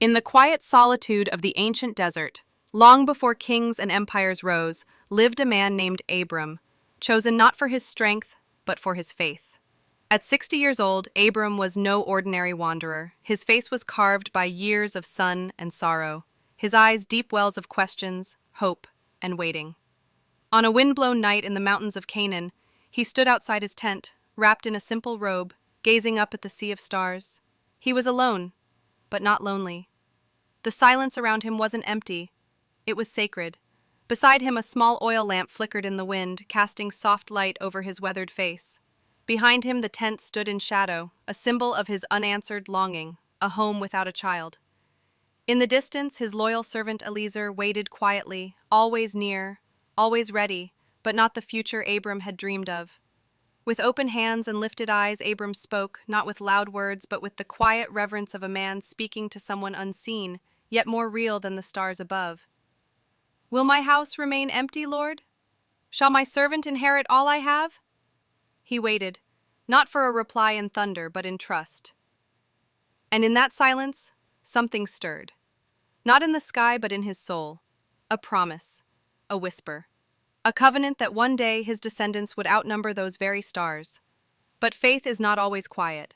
In the quiet solitude of the ancient desert, long before kings and empires rose, lived a man named Abram, chosen not for his strength, but for his faith. At 60 years old, Abram was no ordinary wanderer. His face was carved by years of sun and sorrow, his eyes deep wells of questions, hope, and waiting. On a wind-blown night in the mountains of Canaan, he stood outside his tent, wrapped in a simple robe, gazing up at the sea of stars. He was alone, but not lonely. The silence around him wasn't empty. It was sacred. Beside him, a small oil lamp flickered in the wind, casting soft light over his weathered face. Behind him, the tent stood in shadow, a symbol of his unanswered longing, a home without a child. In the distance, his loyal servant Eliezer waited quietly, always near, always ready, but not the future Abram had dreamed of. With open hands and lifted eyes, Abram spoke, not with loud words, but with the quiet reverence of a man speaking to someone unseen, yet more real than the stars above. "Will my house remain empty, Lord? Shall my servant inherit all I have?" He waited, not for a reply in thunder, but in trust. And in that silence, something stirred. Not in the sky, but in his soul. A promise. A whisper. A covenant that one day his descendants would outnumber those very stars. But faith is not always quiet.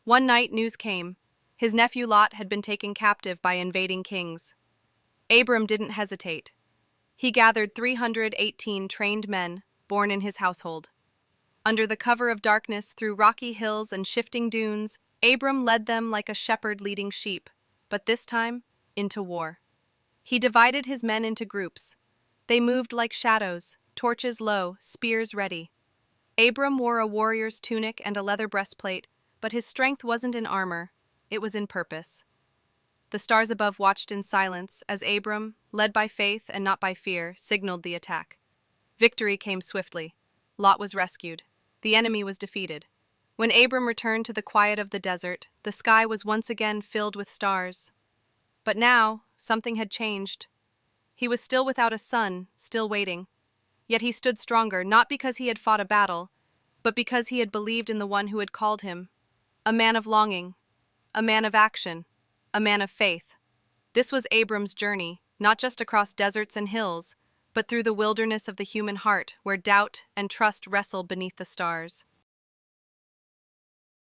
One night news came. His nephew Lot had been taken captive by invading kings. Abram didn't hesitate. He gathered 318 trained men, born in his household. Under the cover of darkness, through rocky hills and shifting dunes, Abram led them like a shepherd leading sheep, but this time, into war. He divided his men into groups. They moved like shadows, torches low, spears ready. Abram wore a warrior's tunic and a leather breastplate, but his strength wasn't in armor, it was in purpose. The stars above watched in silence as Abram, led by faith and not by fear, signaled the attack. Victory came swiftly. Lot was rescued. The enemy was defeated. When Abram returned to the quiet of the desert, the sky was once again filled with stars. But now, something had changed. He was still without a son, still waiting. Yet he stood stronger, not because he had fought a battle, but because he had believed in the one who had called him. A man of longing, a man of action, a man of faith. This was Abram's journey, not just across deserts and hills, but through the wilderness of the human heart, where doubt and trust wrestle beneath the stars.